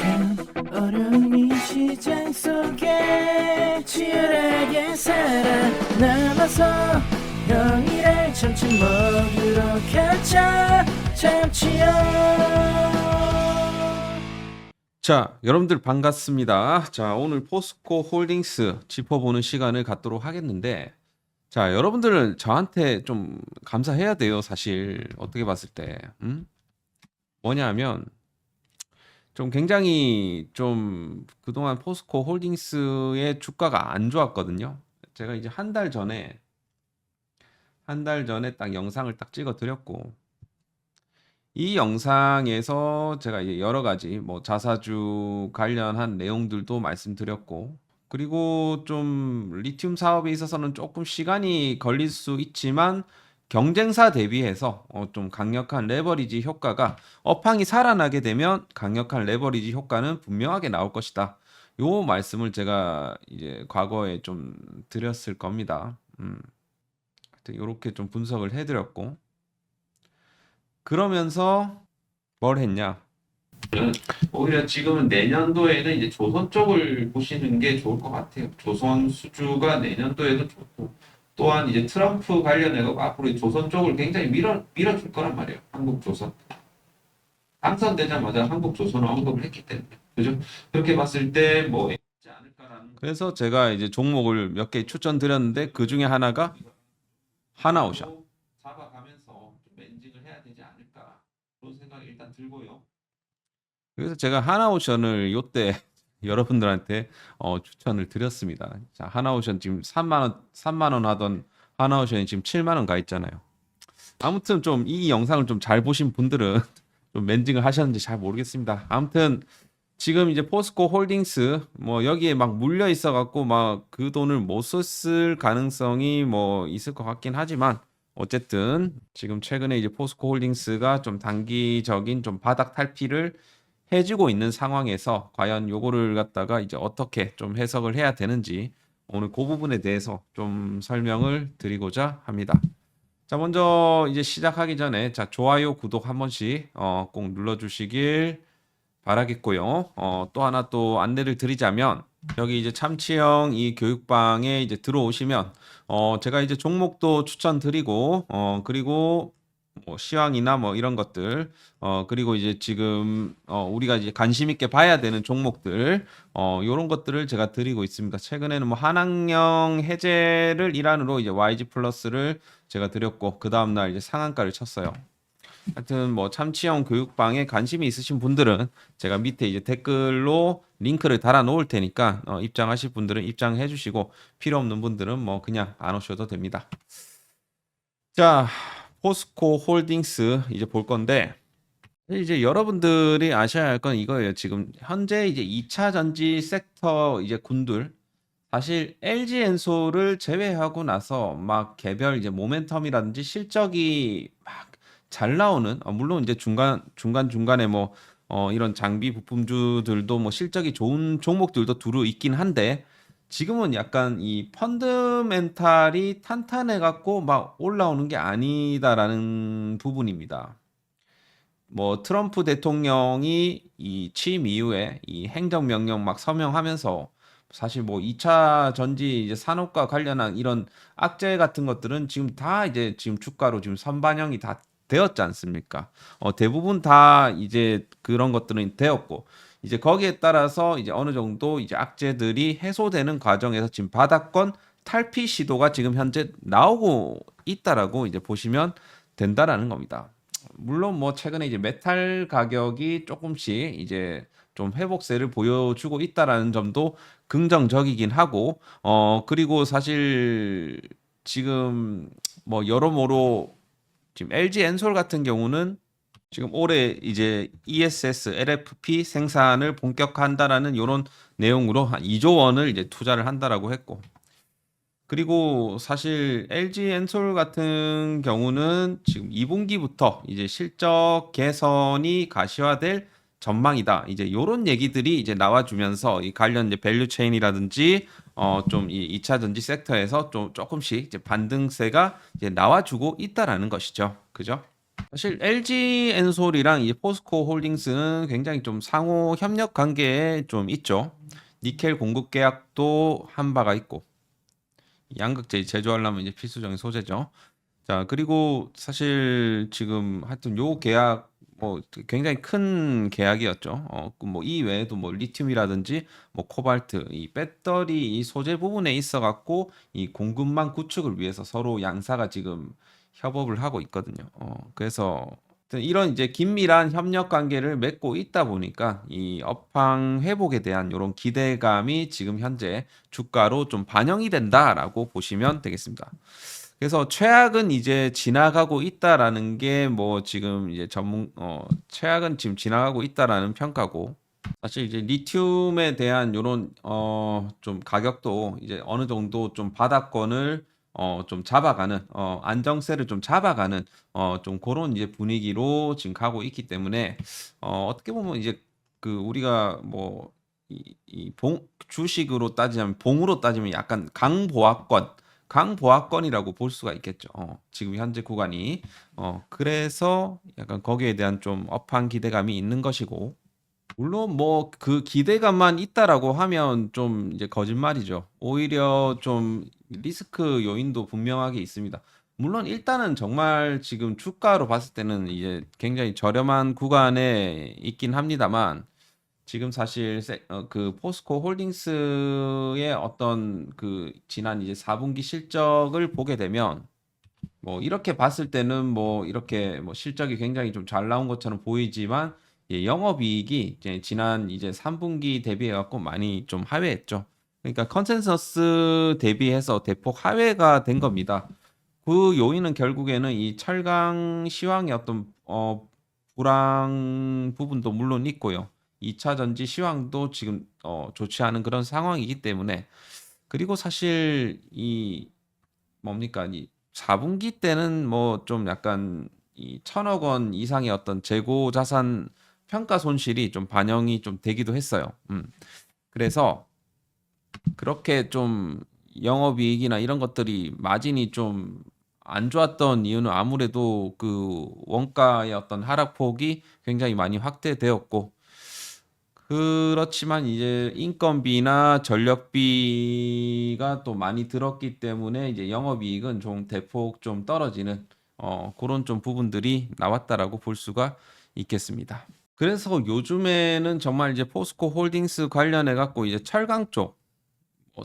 참 어려운 이 시장 속에 치열하게 살아남아서 형이랑 점심 먹으러 가자 참치형. 자, 여러분들 반갑습니다. 자, 오늘 포스코 홀딩스 짚어보는 시간을 갖도록 하겠는데, 자, 여러분들은 저한테 좀 감사해야 돼요, 사실. 어떻게 봤을 때. 뭐냐면, 좀 굉장히 좀 그동안 포스코 홀딩스의 주가가 안 좋았거든요. 제가 이제 한 달 전에 딱 영상을 딱 찍어 드렸고, 이 영상에서 제가 이제 여러 가지 뭐 자사주 관련한 내용들도 말씀드렸고, 그리고 좀 리튬 사업에 있어서는 조금 시간이 걸릴 수 있지만 경쟁사 대비해서 좀 강력한 레버리지 효과가, 업황이 살아나게 되면 강력한 레버리지 효과는 분명하게 나올 것이다. 요 말씀을 제가 이제 과거에 좀 드렸을 겁니다. 하여튼 요렇게 좀 분석을 해드렸고, 그러면서 뭘 했냐? 오히려 지금은 내년도에는 이제 조선 쪽을 보시는 게 좋을 것 같아요. 조선 수주가 내년도에도 좋고, 또한 이제 트럼프 관련해서 앞으로 조선 쪽을 굉장히 밀어줄 거란 말이에요. 한국 조선. 당선되자마자 한국 조선을 언급을 했기 때문에. 그죠? 그렇게 봤을 때 뭐 있지 않을까라는. 그래서 제가 이제 종목을 몇 개 추천드렸는데 그 중에 하나가 하나오션. 잡아가면서 좀 렌징을 해야 되지 않을까 그런 생각이 일단 들고요. 그래서 제가 하나오션을 요때 여러분들한테 추천을 드렸습니다. 자, 하나오션 지금 3만 원 하던 하나오션이 지금 7만 원 가 있잖아요. 아무튼 좀 이 영상을 좀 잘 보신 분들은 좀 렌징을 하셨는지 잘 모르겠습니다. 아무튼 지금 이제 포스코 홀딩스 뭐 여기에 막 물려 있어 갖고 막 그 돈을 못 썼을 가능성이 뭐 있을 것 같긴 하지만, 어쨌든 지금 최근에 이제 포스코 홀딩스가 좀 단기적인 좀 바닥 탈피를 해주고 있는 상황에서 과연 요거를 갖다가 이제 어떻게 좀 해석을 해야 되는지 오늘 그 부분에 대해서 좀 설명을 드리고자 합니다. 자, 먼저 이제 시작하기 전에 자, 좋아요, 구독 한 번씩 꼭 눌러주시길 바라겠고요. 또 하나 또 안내를 드리자면, 여기 이제 참치형 이 교육방에 이제 들어오시면 제가 이제 종목도 추천드리고, 그리고 뭐 시황이나 뭐 이런 것들, 그리고 이제 지금 우리가 이제 관심 있게 봐야 되는 종목들, 요런 것들을 제가 드리고 있습니다. 최근에는 뭐 한학령 해제를 일환으로 이제 YG 플러스를 제가 드렸고, 그 다음 날 이제 상한가를 쳤어요. 하여튼 뭐 참치형 교육방에 관심이 있으신 분들은 제가 밑에 이제 댓글로 링크를 달아 놓을 테니까 입장하실 분들은 입장해 주시고, 필요 없는 분들은 뭐 그냥 안 오셔도 됩니다. 자, 포스코 홀딩스 이제 볼 건데, 이제 여러분들이 아셔야 할 건 이거예요. 지금 현재 이제 2차 전지 섹터 이제 군들, 사실 LG 엔솔을 제외하고 나서 막 개별 이제 모멘텀이라든지 실적이 막 잘 나오는, 물론 이제 중간에 뭐 이런 장비 부품주들도 뭐 실적이 좋은 종목들도 두루 있긴 한데, 지금은 약간 이 펀드멘탈이 탄탄해 갖고 막 올라오는 게 아니다라는 부분입니다. 뭐 트럼프 대통령이 이 취임 이후에 이 행정명령 막 서명하면서 사실 뭐 2차 전지 이제 산업과 관련한 이런 악재 같은 것들은 지금 다 이제 지금 주가로 지금 선반영이 다 되었지 않습니까? 대부분 다 이제 그런 것들은 되었고, 이제 거기에 따라서 이제 어느 정도 이제 악재들이 해소되는 과정에서 지금 바닥권 탈피 시도가 지금 현재 나오고 있다라고 이제 보시면 된다라는 겁니다. 물론 뭐 최근에 이제 메탈 가격이 조금씩 이제 좀 회복세를 보여주고 있다라는 점도 긍정적이긴 하고, 그리고 사실 지금 뭐 여러모로 지금 LG 엔솔 같은 경우는 지금 올해 이제 ESS, LFP 생산을 본격화한다라는 이런 내용으로 한 2조 원을 이제 투자를 한다라고 했고, 그리고 사실 LG 엔솔 같은 경우는 지금 2분기부터 이제 실적 개선이 가시화될 전망이다. 이제 이런 얘기들이 이제 나와주면서 이 관련 이제 밸류 체인이라든지 좀 이 2차 전지 섹터에서 좀 조금씩 이제 반등세가 이제 나와주고 있다라는 것이죠. 그죠? 사실 LG 엔솔이랑 이 포스코 홀딩스는 굉장히 좀 상호 협력 관계에 좀 있죠. 니켈 공급 계약도 한 바가 있고 양극재 제조하려면 이제 필수적인 소재죠. 자, 그리고 사실 지금 하여튼 요 계약 뭐 굉장히 큰 계약이었죠. 뭐 이 외에도 뭐 리튬이라든지 뭐 코발트, 이 배터리 이 소재 부분에 있어 갖고 이 공급망 구축을 위해서 서로 양사가 지금 협업을 하고 있거든요. 그래서 하여튼 이런 이제 긴밀한 협력 관계를 맺고 있다 보니까 이 업황 회복에 대한 이런 기대감이 지금 현재 주가로 좀 반영이 된다라고 보시면 되겠습니다. 그래서 최악은 이제 지나가고 있다라는 게 뭐 지금 이제 최악은 지금 지나가고 있다라는 평가고, 사실 이제 리튬에 대한 요런 좀 가격도 이제 어느 정도 좀 바닥권을 좀 잡아가는 안정세를 좀 잡아가는 좀 그런 이제 분위기로 지금 가고 있기 때문에 어떻게 보면 이제 그 우리가 뭐 주식으로 따지면 봉으로 따지면 약간 강보합권이라고 볼 수가 있겠죠. 지금 현재 구간이 그래서 약간 거기에 대한 좀 업황 기대감이 있는 것이고, 물론 뭐 그 기대감만 있다라고 하면 좀 이제 거짓말이죠. 오히려 좀 리스크 요인도 분명하게 있습니다. 물론 일단은 정말 지금 주가로 봤을 때는 이제 굉장히 저렴한 구간에 있긴 합니다만, 지금 사실 그 포스코 홀딩스의 어떤 그 지난 이제 4분기 실적을 보게 되면 뭐 이렇게 봤을 때는 뭐 이렇게 뭐 실적이 굉장히 좀 잘 나온 것처럼 보이지만, 예, 영업이익이 이제 지난 이제 3분기 대비해 갖고 많이 좀 하회했죠. 그러니까 컨센서스 대비해서 대폭 하회가 된 겁니다. 그 요인은 결국에는 이 철강 시황의 어떤 불황 부분도 물론 있고요. 2차 전지 시황도 지금 좋지 않은 그런 상황이기 때문에, 그리고 사실 이 뭡니까 이 4분기 때는 뭐 좀 약간 이 1,000억 원 이상의 어떤 재고 자산 평가 손실이 좀 반영이 좀 되기도 했어요. 그래서 그렇게 좀 영업이익이나 이런 것들이 마진이 좀 안 좋았던 이유는 아무래도 그 원가의 어떤 하락폭이 굉장히 많이 확대되었고, 그렇지만 이제 인건비나 전력비가 또 많이 들었기 때문에 이제 영업이익은 좀 대폭 좀 떨어지는 그런 좀 부분들이 나왔다라고 볼 수가 있겠습니다. 그래서 요즘에는 정말 이제 포스코 홀딩스 관련해 갖고 이제 철강 쪽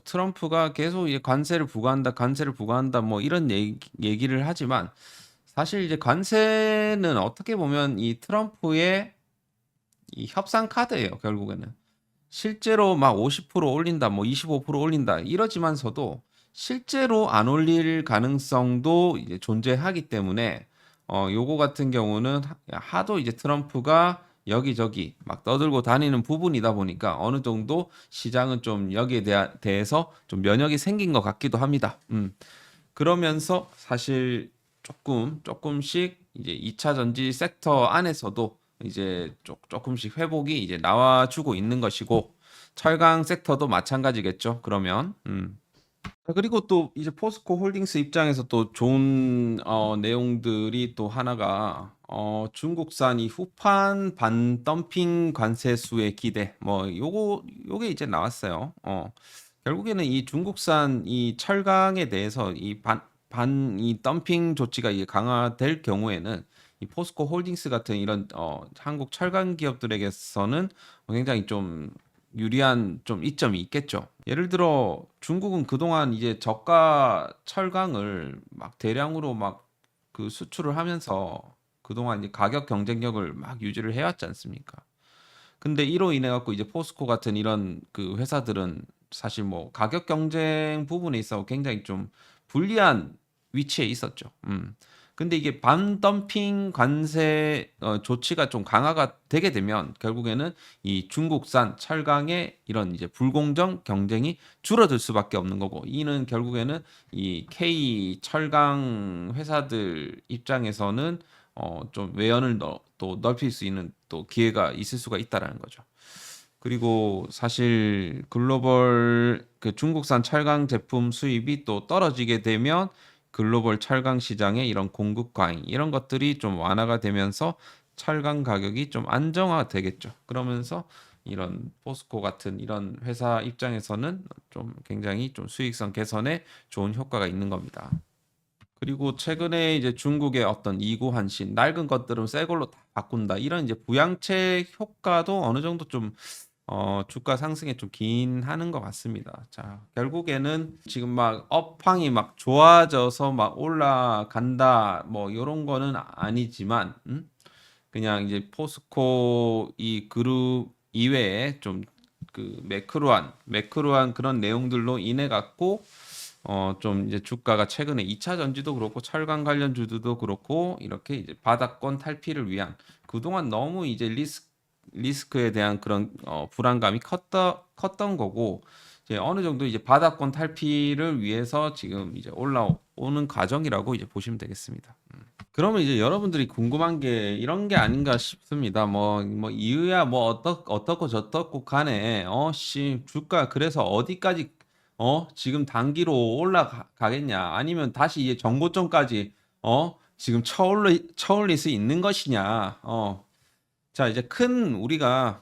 트럼프가 계속 이제 관세를 부과한다 뭐 이런 얘기를 하지만, 사실 이제 관세는 어떻게 보면 이 트럼프의 이 협상 카드예요, 결국에는. 실제로 막 50% 올린다, 뭐 25% 올린다 이러지만서도 실제로 안 올릴 가능성도 이제 존재하기 때문에 요거 같은 경우는 하도 이제 트럼프가 여기저기 막 떠들고 다니는 부분이다 보니까 어느 정도 시장은 좀 여기에 대해서 좀 면역이 생긴 것 같기도 합니다. 그러면서 사실 조금씩 이제 2차 전지 섹터 안에서도 이제 조금씩 회복이 이제 나와주고 있는 것이고, 철강 섹터도 마찬가지겠죠. 그러면 자, 그리고 또 이제 포스코 홀딩스 입장에서 또 좋은 내용들이 또 하나가 중국산 이 후판 반덤핑 관세수의 기대, 뭐 요게 이제 나왔어요. 결국에는 이 중국산 이 철강에 대해서 이 덤핑 조치가 이게 강화될 경우에는 이 포스코 홀딩스 같은 이런 한국 철강 기업들에게서는 굉장히 좀 유리한 좀 이점이 있겠죠. 예를 들어 중국은 그동안 이제 저가 철강을 막 대량으로 막 그 수출을 하면서 그동안 이제 가격 경쟁력을 막 유지를 해왔지 않습니까? 근데 이로 인해 갖고 이제 포스코 같은 이런 그 회사들은 사실 뭐 가격 경쟁 부분에 있어 굉장히 좀 불리한 위치에 있었죠. 근데 이게 반덤핑 관세 조치가 좀 강화가 되게 되면 결국에는 이 중국산 철강의 이런 이제 불공정 경쟁이 줄어들 수밖에 없는 거고, 이는 결국에는 이 K 철강 회사들 입장에서는 좀 외연을 또 넓힐 수 있는 또 기회가 있을 수가 있다라는 거죠. 그리고 사실 글로벌 그 중국산 철강 제품 수입이 또 떨어지게 되면 글로벌 철강 시장의 이런 공급 과잉 이런 것들이 좀 완화가 되면서 철강 가격이 좀 안정화되겠죠. 그러면서 이런 포스코 같은 이런 회사 입장에서는 좀 굉장히 좀 수익성 개선에 좋은 효과가 있는 겁니다. 그리고 최근에 이제 중국의 어떤 이구 한신 낡은 것들은 새 걸로 다 바꾼다 이런 이제 부양책 효과도 어느 정도 좀 주가 상승에 좀 기인하는 것 같습니다. 자, 결국에는 지금 막 업황이 막 좋아져서 막 올라간다 뭐 이런 거는 아니지만 그냥 이제 포스코 이 그룹 이외에 좀 그 매크로한 그런 내용들로 인해 갖고 좀 이제 주가가 최근에 2차 전지도 그렇고 철강 관련주들도 그렇고 이렇게 이제 바닥권 탈피를 위한 그동안 너무 이제 리스크에 대한 그런 불안감이 컸던 거고 이제 어느 정도 이제 바닥권 탈피를 위해서 지금 이제 올라오는 과정이라고 이제 보시면 되겠습니다. 그러면 이제 여러분들이 궁금한 게 이런 게 아닌가 싶습니다. 뭐 이유야 뭐 어떻고 저떻고 간에 주가 그래서 어디까지 지금 단기로 올라가겠냐 아니면 다시 이제 정고점까지 지금 쳐올릴 수 있는 것이냐 자 이제 우리가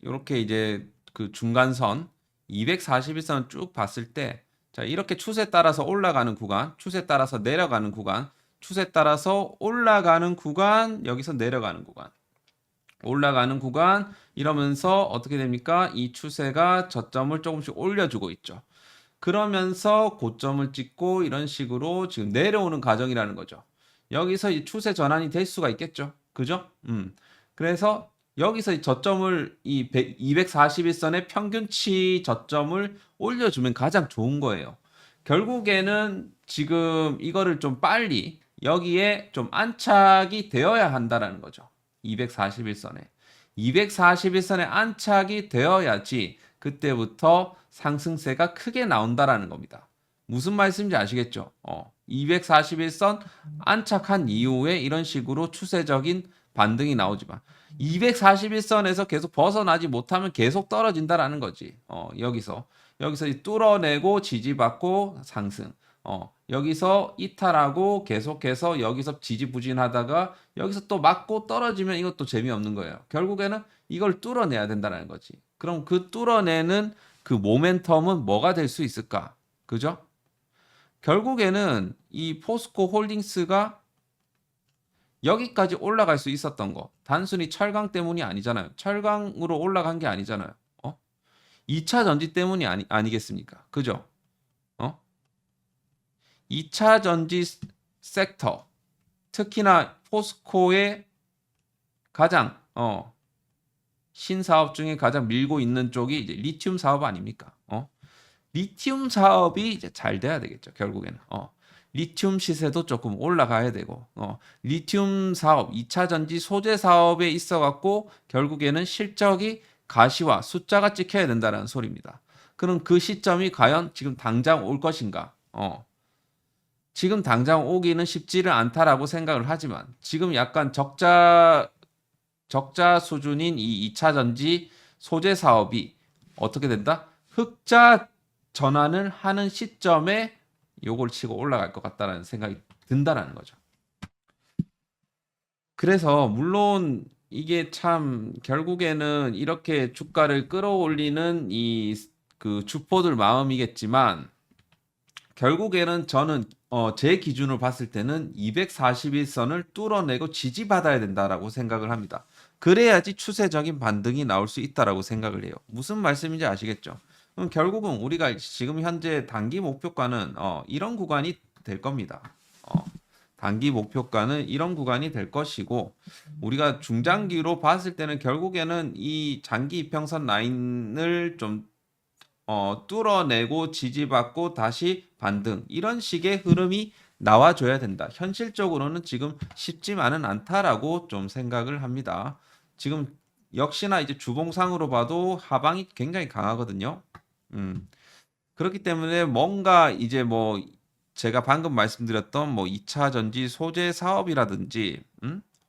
이렇게 이제 그 중간선 241선 쭉 봤을 때 자 이렇게 추세 따라서 올라가는 구간 추세 따라서 내려가는 구간 추세 따라서 올라가는 구간 여기서 내려가는 구간 올라가는 구간 이러면서 어떻게 됩니까? 이 추세가 저점을 조금씩 올려주고 있죠. 그러면서 고점을 찍고 이런 식으로 지금 내려오는 과정이라는 거죠. 여기서 이 추세 전환이 될 수가 있겠죠. 그죠? 그래서 여기서 이 저점을 이 241선의 평균치 저점을 올려주면 가장 좋은 거예요. 결국에는 지금 이거를 좀 빨리 여기에 좀 안착이 되어야 한다라는 거죠. 241선에. 241선에 안착이 되어야지 그때부터 상승세가 크게 나온다라는 겁니다. 무슨 말씀인지 아시겠죠? 241선 안착한 이후에 이런 식으로 추세적인 반등이 나오지만 241선에서 계속 벗어나지 못하면 계속 떨어진다라는 거지. 여기서 뚫어내고 지지받고 상승. 여기서 이탈하고 계속해서 여기서 지지부진하다가 여기서 또 맞고 떨어지면 이것도 재미없는 거예요. 결국에는 이걸 뚫어내야 된다는 거지. 그럼 그 뚫어내는 그 모멘텀은 뭐가 될 수 있을까? 그죠? 결국에는 이 포스코 홀딩스가 여기까지 올라갈 수 있었던 거 단순히 철강 때문이 아니잖아요. 철강으로 올라간 게 아니잖아요. 2차 전지 때문이 아니겠습니까? 그죠? 2차 전지 섹터 특히나 포스코의 가장 신사업 중에 가장 밀고 있는 쪽이 이제 리튬 사업 아닙니까? 리튬 사업이 이제 잘 돼야 되겠죠. 결국에는 리튬 시세도 조금 올라가야 되고 리튬 사업 2차 전지 소재 사업에 있어 갖고 결국에는 실적이 가시화 숫자가 찍혀야 된다는 소리입니다. 그럼 그 시점이 과연 지금 당장 올 것인가? 지금 당장 오기는 쉽지를 않다라고 생각을 하지만 지금 약간 적자 수준인 이 2차 전지 소재 사업이 어떻게 된다? 흑자 전환을 하는 시점에 요걸 치고 올라갈 것 같다라는 생각이 든다라는 거죠. 그래서 물론 이게 참 결국에는 이렇게 주가를 끌어올리는 이 그 주포들 마음이겠지만 결국에는 저는 제 기준으로 봤을 때는 241선을 뚫어내고 지지받아야 된다라고 생각을 합니다. 그래야지 추세적인 반등이 나올 수 있다라고 생각을 해요. 무슨 말씀인지 아시겠죠? 그럼 결국은 우리가 지금 현재 단기 목표가는 이런 구간이 될 겁니다. 단기 목표가는 이런 구간이 될 것이고 우리가 중장기로 봤을 때는 결국에는 이 장기 이평선 라인을 좀 뚫어내고 지지받고 다시 반등 이런 식의 흐름이 나와줘야 된다. 현실적으로는 지금 쉽지만은 않다라고 좀 생각을 합니다. 지금 역시나 이제 주봉상으로 봐도 하방이 굉장히 강하거든요. 그렇기 때문에 뭔가 이제 뭐 제가 방금 말씀드렸던 뭐 2차 전지 소재 사업이라든지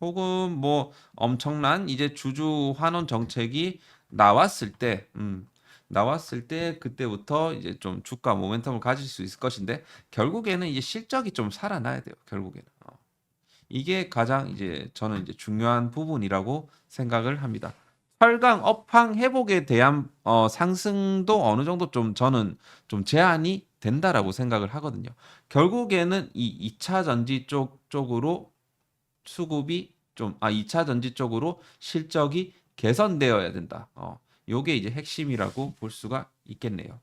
혹은 뭐 엄청난 이제 주주 환원 정책이 나왔을 때 나왔을 때 그때부터 이제 좀 주가 모멘텀을 가질 수 있을 것인데 결국에는 이제 실적이 좀 살아나야 돼요. 결국에는. 이게 가장 이제 저는 이제 중요한 부분이라고 생각을 합니다. 철강 업황 회복에 대한 상승도 어느 정도 좀 저는 좀 제한이 된다라고 생각을 하거든요. 결국에는 이 2차 전지 쪽으로 수급이 좀 2차 전지 쪽으로 실적이 개선되어야 된다. 요게 이제 핵심이라고 볼 수가 있겠네요.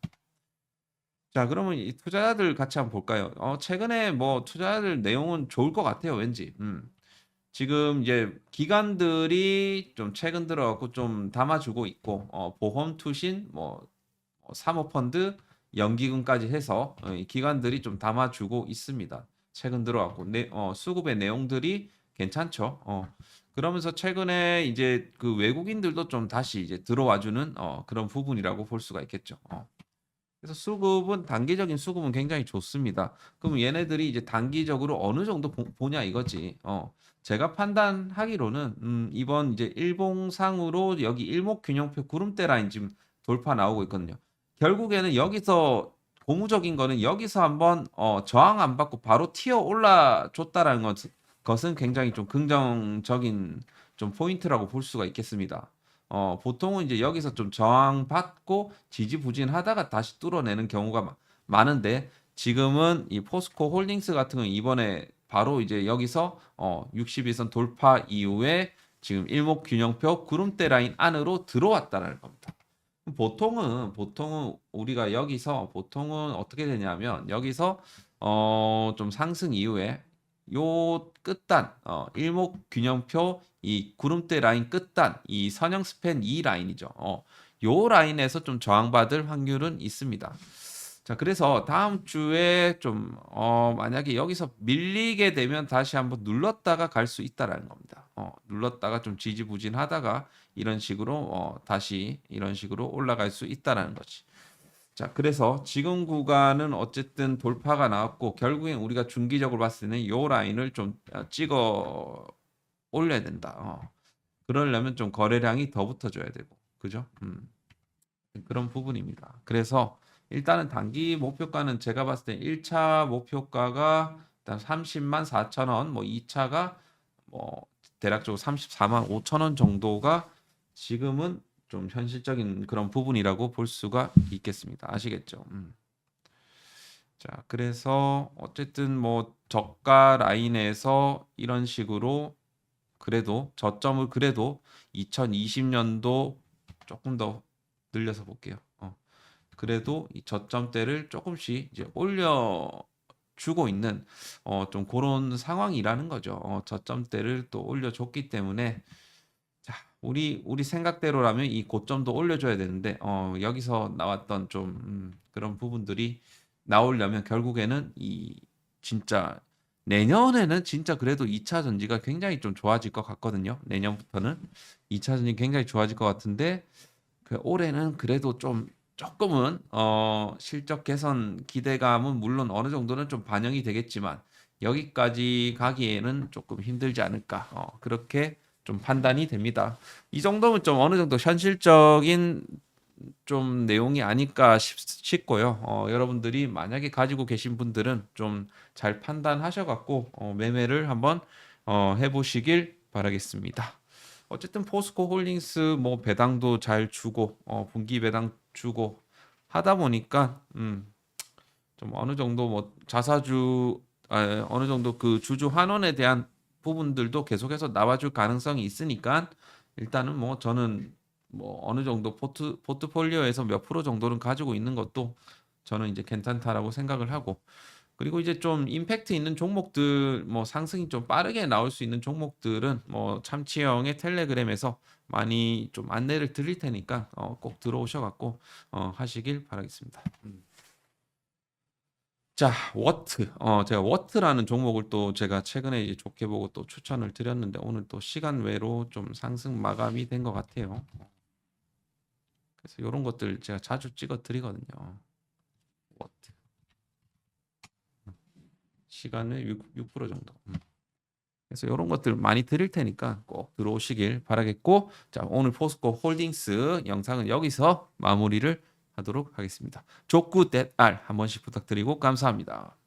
자, 그러면 이 투자자들 같이 한번 볼까요? 최근에 뭐 투자자들 내용은 좋을 것 같아요, 왠지. 지금 이제 기관들이 좀 최근 들어갖고 좀 담아주고 있고, 보험 투신, 뭐 사모펀드, 연기금까지 해서 이 기관들이 좀 담아주고 있습니다. 최근 들어갖고 수급의 내용들이 괜찮죠. 그러면서 최근에 이제 그 외국인들도 좀 다시 이제 들어와주는 그런 부분이라고 볼 수가 있겠죠. 그래서 수급은 단기적인 수급은 굉장히 좋습니다. 그럼 얘네들이 이제 단기적으로 어느 정도 보냐 이거지. 제가 판단하기로는 이번 이제 일봉상으로 여기 일목균형표 구름대 라인 지금 돌파 나오고 있거든요. 결국에는 여기서 고무적인 거는 여기서 한번 저항 안 받고 바로 튀어 올라줬다라는 것은 굉장히 좀 긍정적인 좀 포인트라고 볼 수가 있겠습니다. 보통은 이제 여기서 좀 저항받고 지지부진하다가 다시 뚫어내는 경우가 많은데 지금은 이 포스코 홀딩스 같은 경우 이번에 바로 이제 여기서 62선 돌파 이후에 지금 일목균형표 구름대 라인 안으로 들어왔다는 겁니다. 보통은 우리가 여기서 보통은 어떻게 되냐면 여기서 좀 상승 이후에 요 끝단 일목균형표 이 구름대 라인 끝단 이 선형 스팬 이 라인이죠. 요 라인에서 좀 저항받을 확률은 있습니다. 자, 그래서 다음 주에 좀 만약에 여기서 밀리게 되면 다시 한번 눌렀다가 갈 수 있다라는 겁니다. 눌렀다가 좀 지지부진하다가 이런 식으로 다시 이런 식으로 올라갈 수 있다라는 거지. 자, 그래서 지금 구간은 어쨌든 돌파가 나왔고 결국엔 우리가 중기적으로 봤을 때는 요 라인을 좀 찍어 올려야 된다. 그러려면 좀 거래량이 더 붙어줘야 되고, 그죠? 그런 부분입니다. 그래서 일단은 단기 목표가는 제가 봤을 때 1차 목표가가 일단 30만 4천 원, 뭐 2차가 뭐 대략적으로 34만 5천 원 정도가 지금은 좀 현실적인 그런 부분이라고 볼 수가 있겠습니다. 아시겠죠? 자, 그래서 어쨌든 뭐 저가 라인에서 이런 식으로 그래도 저점을 그래도 2020년도 조금 더 늘려서 볼게요. 그래도 이 저점대를 조금씩 이제 올려 주고 있는 좀 그런 상황이라는 거죠. 저점대를 또 올려줬기 때문에 자, 우리 생각대로라면 이 고점도 올려줘야 되는데 여기서 나왔던 좀 그런 부분들이 나오려면 결국에는 이 진짜 내년에는 진짜 그래도 2차 전지가 굉장히 좀 좋아질 것 같거든요. 내년부터는 2차 전지 굉장히 좋아질 것 같은데 그 올해는 그래도 좀 조금은 실적 개선 기대감은 물론 어느 정도는 좀 반영이 되겠지만 여기까지 가기에는 조금 힘들지 않을까 그렇게 좀 판단이 됩니다. 이 정도면 좀 어느 정도 현실적인 좀 내용이 아닐까 싶고요. 여러분들이 만약에 가지고 계신 분들은 좀 잘 판단하셔갖고 매매를 한번 해보시길 바라겠습니다. 어쨌든 포스코 홀딩스 뭐 배당도 잘 주고 분기 배당 주고 하다 보니까 좀 어느 정도 뭐 자사주 어느 정도 그 주주 환원에 대한 부분들도 계속해서 나와줄 가능성이 있으니까 일단은 뭐 저는 뭐 어느 정도 포트폴리오에서 몇 프로 정도는 가지고 있는 것도 저는 이제 괜찮다라고 생각을 하고 그리고 이제 좀 임팩트 있는 종목들 뭐 상승이 좀 빠르게 나올 수 있는 종목들은 뭐 참치형의 텔레그램에서 많이 좀 안내를 드릴 테니까 꼭 들어오셔 갖고 하시길 바라겠습니다. 자, 워트. 제가 워트라는 종목을 또 제가 최근에 이제 좋게 보고 또 추천을 드렸는데 오늘 또 시간 외로 좀 상승 마감이 된 것 같아요. 그래서 이런 것들 제가 자주 찍어 드리거든요. 워트. 시간의 6% 정도. 그래서 이런 것들 많이 드릴 테니까 꼭 들어오시길 바라겠고 자, 오늘 포스코 홀딩스 영상은 여기서 마무리를 하도록 하겠습니다. 족구 댓알 한 번씩 부탁드리고 감사합니다.